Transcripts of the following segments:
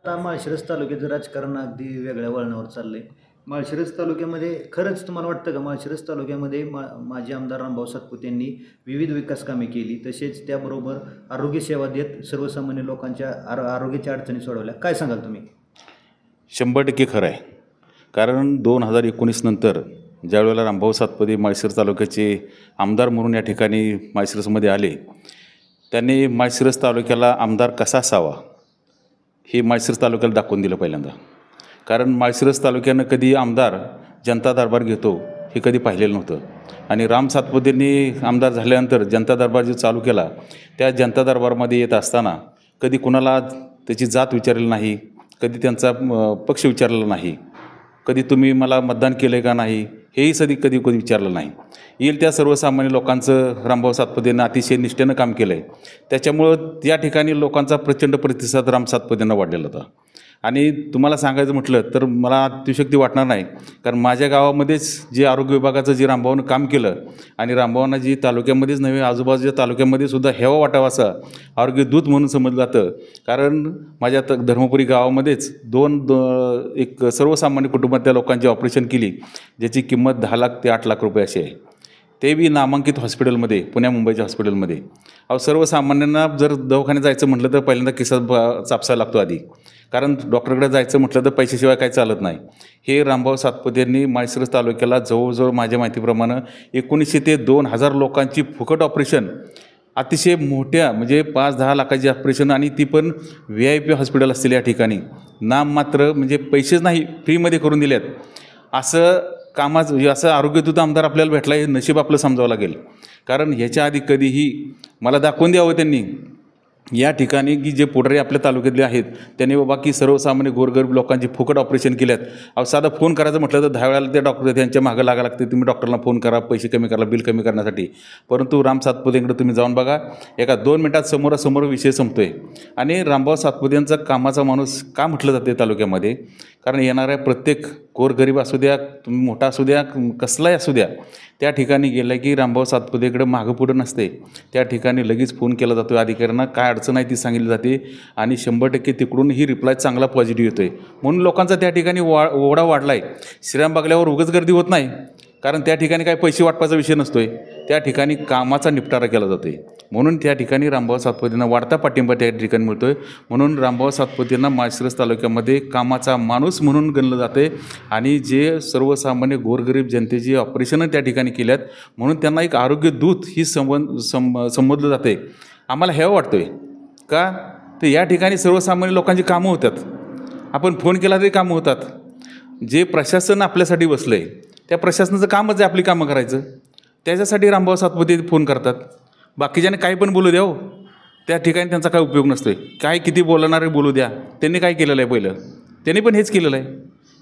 आता माळशिरस तालुक्याचं राजकारण अगदी वेगळ्या वळणावर चाललंय. माळशिरस तालुक्यामध्ये खरंच तुम्हाला वाटतं का माळशिरस तालुक्यामध्ये माजी आमदार रामभाऊ सातपुते यांनी विविध विकास कामे केली, तसेच त्याबरोबर आरोग्य सेवा देत सर्वसामान्य लोकांच्या आरोग्याच्या अडचणी सोडवल्या. काय सांगाल तुम्ही? 100% खरं आहे. कारण 2019 नंतर ज्यावेळेला रामभाऊ सातपुते माळशिरस तालुक्याचे आमदार म्हणून या ठिकाणी माळशिरसमध्ये आले, त्यांनी माळशिरस तालुक्याला आमदार कसा असावा हे माळशिरस तालुक्याला दाखवून दिलं पहिल्यांदा. कारण माळशिरस तालुक्यानं कधी आमदार जनता दरबार घेतो हे कधी पाहिलेलं नव्हतं. आणि राम सातपुतेंनी आमदार झाल्यानंतर जनता दरबार जो चालू केला, त्या जनता दरबारमध्ये येत असताना कधी कुणाला त्याची जात विचारलेली नाही, कधी त्यांचा पक्ष विचारलेला नाही, कधी तुम्ही मला मतदान केलं आहे का नाही हेही कधी विचारलं नाही. येईल त्या सर्वसामान्य लोकांचं रामभाऊ सातपुतेंना अतिशय निष्ठेनं काम केलं आहे. त्याच्यामुळं त्या ठिकाणी लोकांचा प्रचंड प्रतिसाद राम सातपुतेंना वाढलेला होता. आणि तुम्हाला सांगायचं म्हटलं तर मला अतिशयोक्ती वाटणार नाही, कारण माझ्या गावामध्येच जे आरोग्य विभागाचं जे रामभाऊनं काम केलं आणि रामभाऊंना जी तालुक्यामध्येच नव्हे आजूबाजूच्या तालुक्यामध्ये सुद्धा हेवा वाटावा असं आरोग्य दूत म्हणून समजलं जातं. कारण माझ्या धर्मपुरी गावामध्येच एक सर्वसामान्य कुटुंबातल्या लोकांची ऑपरेशन केली, ज्याची किंमत 10 लाख ते 8 लाख रुपये अशी आहे. ते बी नामांकित हॉस्पिटलमध्ये, पुण्या मुंबईच्या हॉस्पिटलमध्ये. सर्वसामान्यांना जर दवाखान्यात जायचं म्हटलं तर पहिल्यांदा खिसा चापसायला लागतो आधी, कारण डॉक्टरकडे जायचं म्हटलं तर पैशाशिवाय काही चालत नाही. हे रामभाऊ सातपुतेंनी माळशिरस तालुक्याला जवळजवळ माझ्या माहितीप्रमाणे 1900 ते 2000 लोकांची फुकट ऑपरेशन, अतिशय मोठ्या म्हणजे 5-10 लाखाची ऑपरेशन, आणि ती पण VIP हॉस्पिटल असतील या ठिकाणी, नाममात्र म्हणजे पैसेच नाही फ्रीमध्ये करून दिल्यात. असं आरोग्यदूत आमदार आपल्याला भेटला हे नशीब आपलं समजावं लागेल. कारण ह्याच्या आधी कधीही मला दाखवून द्यावं त्यांनी या ठिकाणी की जे पुढारी आपल्या तालुक्यातले आहेत त्यांनी बाबा की सर्वसामान्य गोरगरीब लोकांची फुकट ऑपरेशन केल्यात. साधा फोन करायचं म्हटलं तर 10 वेळाला ते डॉक्टर त्यांच्या मागं लागा लागते, तुम्ही डॉक्टरला फोन करा, पैसे कमी करा, बिल कमी करण्यासाठी. परंतु राम सातपुतेंकडे तुम्ही जाऊन बघा, एका 2 मिनिटात समोरासमोर विषय संपतो आहे. आणि रामभाऊ सातपुतेंचा कामाचा माणूस का म्हटलं जाते तालुक्यामध्ये, कारण येणाऱ्या प्रत्येक गोरगरीब असू द्या, तुम्ही मोठा असू द्या, कसलाही असू द्या, त्या ठिकाणी गेलं की रामभाऊ सातपुतेकडे मागं पुढं नसते. त्या ठिकाणी लगेच फोन केला जातो अधिकाऱ्यांना, काय अडचण आहे ती सांगितली जाते आणि 100% तिकडूनही रिप्लाय चांगला पॉझिटिव्ह येतो आहे. म्हणून लोकांचा त्या ठिकाणी ओढा वाढला आहे. श्रीराम बागल्यावर उगाच गर्दी होत नाही, कारण त्या ठिकाणी काही पैसे वाटपाचा विषय नसतो आहे, त्या ठिकाणी कामाचा निपटारा केला जातो आहे. म्हणून त्या ठिकाणी रामभाऊ सातपुतेंना वाढता पाठिंबा त्या ठिकाणी मिळतो आहे. म्हणून रामभाऊ सातपुतेंना माळशिरस तालुक्यामध्ये कामाचा माणूस म्हणून गणलं जाते. आणि जे सर्वसामान्य गोरगरीब जनतेची ऑपरेशनं त्या ठिकाणी केल्यात, म्हणून त्यांना एक आरोग्य दूत ही संबोधलं जाते. आम्हाला हेवा वाटतो आहे का, तर या ठिकाणी सर्वसामान्य लोकांची कामं होतात. आपण फोन केला तरी कामं होतात. जे प्रशासन आपल्यासाठी बसलं आहे त्या प्रशासनाचं कामच आहे आपली कामं करायचं. त्याच्यासाठी रामभाऊ सातपुते फोन करतात. बाकीच्याने काही पण बोलू द्या हो, त्या ठिकाणी त्यांचा काय उपयोग नसतो आहे. काय किती बोलणारे बोलू द्या, त्यांनी काय केलेलं आहे पहिलं, त्यांनी पण हेच केलेलं आहे.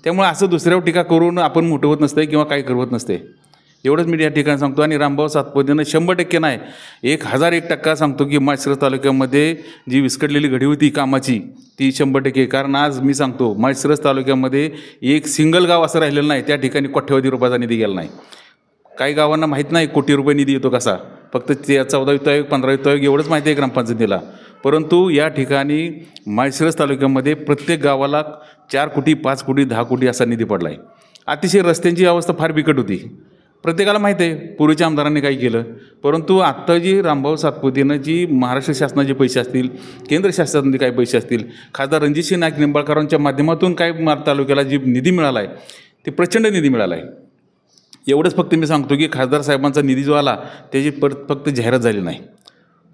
त्यामुळे असं दुसऱ्यावर टीका करून आपण मोठं होत नसतं किंवा काही करवत नसते. एवढंच मी या ठिकाणी सांगतो. आणि रामभाऊ सातपुतेंना 100% नाही, 1001% सांगतो की माळशिरस तालुक्यामध्ये जी विस्कटलेली घडी होती कामाची ती 100%. कारण आज मी सांगतो माळशिरस तालुक्यामध्ये एक सिंगल गाव असं राहिलेलं नाही त्या ठिकाणी कोट्यवधी रुपयाचा निधी गेला नाही. काही गावांना माहीत नाही कोटी रुपये निधी येतो कसा, फक्त ते 14 वित्त आयोग 15 वित्त आयोग एवढंच माहिती आहे ग्रामपंचायतीला. परंतु या ठिकाणी माळशिरस तालुक्यामध्ये प्रत्येक गावाला 4 कोटी 5 कोटी 10 कोटी असा निधी पडला आहे. अतिशय रस्त्यांची अवस्था फार बिकट होती, प्रत्येकाला माहीत आहे पूर्वीच्या आमदारांनी काय केलं. परंतु आत्ता जी रामभाऊ सातपुतेनं जी महाराष्ट्र शासनाचे पैसे असतील, केंद्र शासनाचे काही पैसे असतील, खासदार रणजितसिंह नाईक निंबाळकरांच्या माध्यमातून काय तालुक्याला जी निधी मिळाला आहे ते प्रचंड निधी मिळाला आहे. एवढंच फक्त मी सांगतो की खासदार साहेबांचा निधी जो आला त्याची फक्त जाहिरात झाली नाही.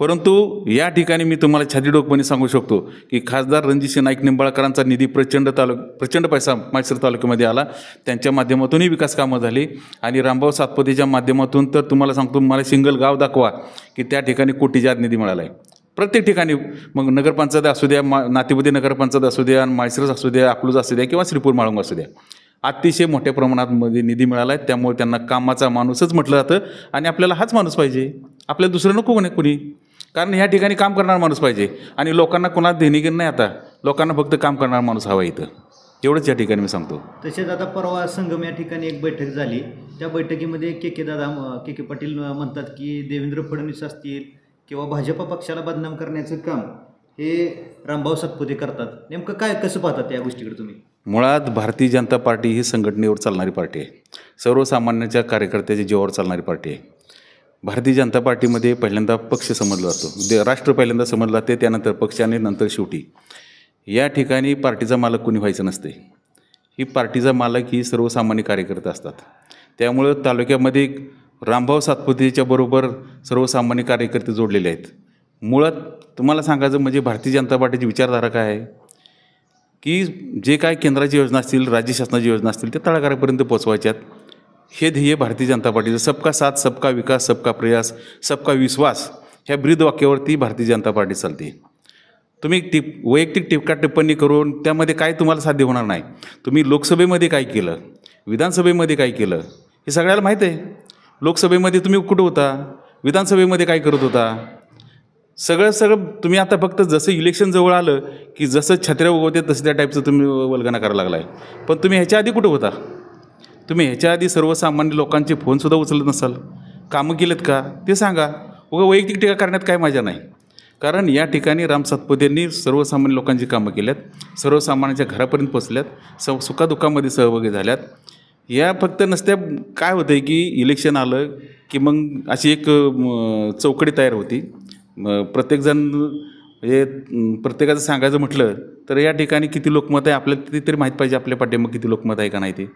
परंतु या ठिकाणी मी तुम्हाला छातीडोकपणे सांगू शकतो की खासदार रणजितसिंह नाईक निंबाळकरांचा निधी प्रचंड पैसा माळशिरस तालुक्यामध्ये आला. त्यांच्या माध्यमातूनही विकास कामं झाली. आणि रामभाऊ सातपुतेच्या माध्यमातून तर तुम्हाला सांगतो, मला सिंगल गाव दाखवा की त्या ठिकाणी कोटीच्या आत निधी मिळाला आहे. प्रत्येक ठिकाणी, मग नगरपंचायत असू द्या, नातेपुते नगरपंचायत असू द्या, माळशिरस असू द्या, अकलूज असू द्या किंवा श्रीपूर माळुंग असू द्या, अतिशय मोठ्या प्रमाणात मध्ये निधी मिळाला आहे. त्यामुळे त्यांना कामाचा माणूसच म्हटलं जातं. आणि आपल्याला हाच माणूस पाहिजे, आपल्याला दुसरं नको कुणी. कारण ह्या ठिकाणी काम करणारा माणूस पाहिजे. आणि लोकांना कोणाला देणेघेण नाही, आता लोकांना फक्त काम करणारा माणूस हवा इथं. एवढंच या ठिकाणी मी सांगतो. तसेच आता परवा संगम या ठिकाणी एक बैठक झाली. त्या बैठकीमध्ये के पाटील म्हणतात की देवेंद्र फडणवीस असतील किंवा भाजप पक्षाला बदनाम करण्याचं काम हे रामभाऊ सातपुते करतात. नेमकं काय कसं पाहतात या गोष्टीकडे तुम्ही? मुळात भारतीय जनता पार्टी ही संघटनेवर चालणारी पार्टी आहे. सर्वसामान्यांच्या कार्यकर्त्याच्या जीवावर चालणारी पार्टी आहे. भारतीय जनता पार्टीमध्ये पहिल्यांदा पक्ष समजला जातो, राष्ट्र पहिल्यांदा समजलं जाते, त्यानंतर पक्ष आणि नंतर शेवटी. या ठिकाणी पार्टीचा मालक कोणी व्हायचं नसते. ही पार्टीचा मालक ही सर्वसामान्य कार्यकर्ते असतात. त्यामुळं तालुक्यामध्ये रामभाऊ सातपुतेच्या बरोबर सर्वसामान्य कार्यकर्ते जोडलेले आहेत. मुळात तुम्हाला सांगायचं म्हणजे भारतीय जनता पार्टीची विचारधारा काय आहे की जे काय केंद्राची योजना असतील, राज्य शासनाची योजना असतील, त्या तळागाळापर्यंत पोचवायच्यात. हे ध्येय भारतीय जनता पार्टीचं. सबका साथ, सबका विकास, सबका प्रयास, सबका विश्वास ह्या ब्रीद वाक्यावरती भारतीय जनता पार्टी चालते. तुम्ही वैयक्तिक टीका टिप्पणी करून त्यामध्ये काय तुम्हाला साध्य होणार नाही. तुम्ही लोकसभेमध्ये काय केलं, विधानसभेमध्ये काय केलं, हे सगळ्याला माहीत आहे. लोकसभेमध्ये तुम्ही कुठं होता, विधानसभेमध्ये काय करत होता, सगळं तुम्ही आता फक्त जसं इलेक्शन जवळ आलं की जसं छत्र्या उगवते तसं त्या टाईपचं तुम्ही वल्गना करायला लागला आहे. पण तुम्ही ह्याच्या आधी कुठं होता? तुम्ही ह्याच्या आधी सर्वसामान्य लोकांचे फोनसुद्धा उचलत नसाल. कामं केलेत का ते सांगा. उगा वैयक्तिक टीका करण्यात काय मजा नाही. कारण या ठिकाणी राम सातपुतेंनी सर्वसामान्य लोकांची कामं केल्यात, सर्वसामान्यांच्या घरापर्यंत पोचल्यात, सुखादुःखामध्ये सहभागी झाल्यात. या फक्त नसत्या काय होतं आहे की इलेक्शन आलं की मग अशी एक चौकडी तयार होती. प्रत्येकजण म्हणजे प्रत्येकाचं सांगायचं म्हटलं तर या ठिकाणी किती लोकमत आहे आपल्याला तरी माहीत पाहिजे. आपल्या पाठीमागे किती लोकमत आहे का नाही ते.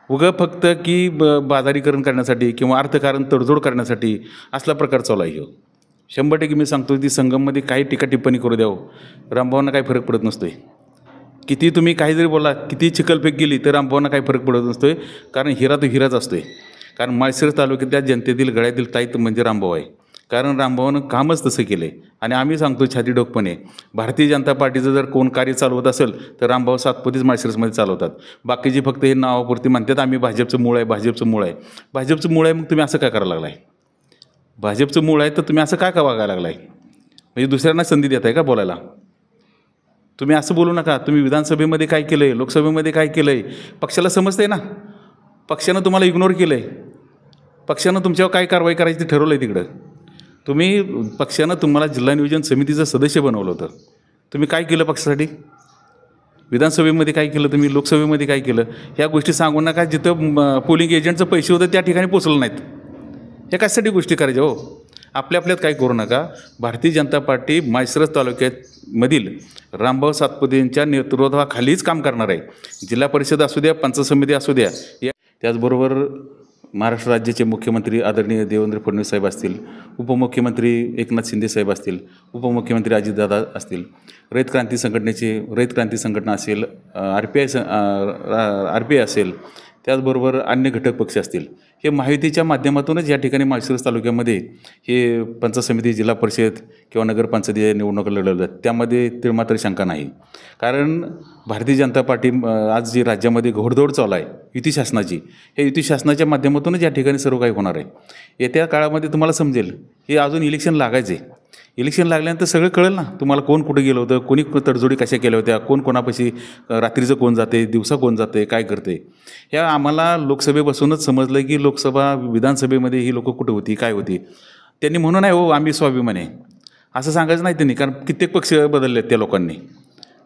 उगं फक्त की बाजारीकरण करण्यासाठी किंवा अर्थकारण तडजोड करण्यासाठी असला प्रकार चालू आहे. 100% मी सांगतो ती संगममध्ये काही टीका टिप्पणी करू द्यावं, रामभावांना काही फरक पडत नसतो आहे. किती तुम्ही काही जरी बोला, किती चिखलफेक केली तर रामभावांना काही फरक पडत नसतो आहे. कारण हिरा तो हिराच असतो आहे. कारण माळशिरस तालुक्यातल्या जनतेतील गळ्यातील ताईत म्हणजे रामभाऊ आहे. कारण रामभावानं कामच तसं केलं आहे. आणि आम्ही सांगतो छातीडोकपणे, भारतीय जनता पार्टीचं जर कोण कार्य चालवत असेल तर रामभाऊ सातपुतेच माळशिरसमध्ये चालवतात. बाकीचे फक्त हे नावापुरती म्हणतात आम्ही भाजपचं मूळ आहे, भाजपचं मूळ आहे. भाजपचं मूळ आहे मग तुम्ही असं काय करायला लागला आहे? भाजपचं मूळ आहे तर तुम्ही असं काय का वागायला लागला आहे? म्हणजे दुसऱ्यांना संधी देत आहे का बोलायला? तुम्ही असं बोलू नका. तुम्ही विधानसभेमध्ये काय केलं आहे, लोकसभेमध्ये काय केलं आहे, पक्षाला समजतं आहे ना. पक्षानं तुम्हाला इग्नोर केलं आहे. पक्षानं तुमच्यावर काय कारवाई करायची ते ठरवलं आहे तिकडं. पक्षानं तुम्हाला जिल्हा नियोजन समितीचं सदस्य बनवलं होतं. तुम्ही काय केलं पक्षासाठी? विधानसभेमध्ये काय केलं तुम्ही, लोकसभेमध्ये काय केलं? ह्या गोष्टी सांगू नका. जिथं पोलिंग एजंटचं पैसे होतं त्या ठिकाणी पोचलं नाहीत. ह्या कशासाठी गोष्टी करायच्या हो? आपल्यात काय करू नका. भारतीय जनता पार्टी माळशिरस तालुक्यामधील रामभाऊ सातपुतेंच्या नेतृत्वाखालीच काम करणार आहे. जिल्हा परिषद असू द्या, पंचायत समिती असू द्या. त्याचबरोबर महाराष्ट्र राज्याचे मुख्यमंत्री आदरणीय देवेंद्र फडणवीस साहेब असतील, उपमुख्यमंत्री एकनाथ शिंदे साहेब असतील, उपमुख्यमंत्री अजितदादा असतील, रयत क्रांती संघटना असेल, RPI असेल, त्याचबरोबर अन्य घटक पक्ष असतील. हे महायुतीच्या माध्यमातूनच या ठिकाणी माळशिरस तालुक्यामध्ये हे पंचायत समिती, जिल्हा परिषद किंवा नगरपंचायती निवडणुका लढवल्या जातात. त्यामध्ये तिळमात्र शंका नाही. कारण भारतीय जनता पार्टी आज जी राज्यामध्ये घोडदौड चालू आहे युती शासनाची, हे युती शासनाच्या माध्यमातूनच या ठिकाणी सर्व काही होणार आहे. येत्या काळामध्ये तुम्हाला समजेल. हे अजून इलेक्शन लागायचे. इलेक्शन लागल्यानंतर सगळं कळेल ना तुम्हाला. कोण कुठं गेलं होतं, कोणी तडजोडी कशा केल्या होत्या, कोण कोणापाशी रात्रीचं कोण जाते, दिवसा कोण जाते, काय करते. ह्या आम्हाला लोकसभेपासूनच समजलं की लोकसभा विधानसभेमध्ये ही लोकं कुठं होती, काय होती. त्यांनी म्हणून आहे हो आम्ही स्वाभिमान आहे असं सांगायचं नाही त्यांनी. कारण कित्येक पक्ष बदलले आहेत त्या लोकांनी.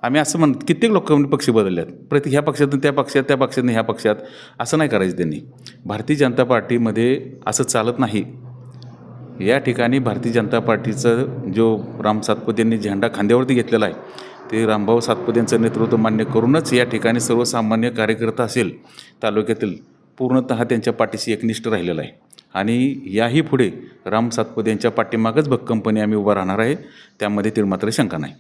आम्ही असं म्हणतो कित्येक लोकांनी पक्ष बदलले आहेत. ह्या पक्षातून त्या पक्षात, त्या पक्षातून ह्या पक्षात असं नाही करायचं त्यांनी. भारतीय जनता पार्टीमध्ये असं चालत नाही. या ठिकाणी भारतीय जनता पार्टीचं जो राम सातपुतेंनी झेंडा खांद्यावरती घेतलेला आहे ते रामभाऊ सातपुतेंचं नेतृत्व मान्य करूनच या ठिकाणी सर्वसामान्य कार्यकर्ता असेल तालुक्यातील पूर्णतः त्यांच्या पाठीशी एकनिष्ठ राहिलेला आहे. आणि याही पुढे राम सातपुतेंच्या पाठीमागच भक्कमपणे आम्ही उभा राहणार आहे. त्यामध्ये तीळ मात्र शंका नाही.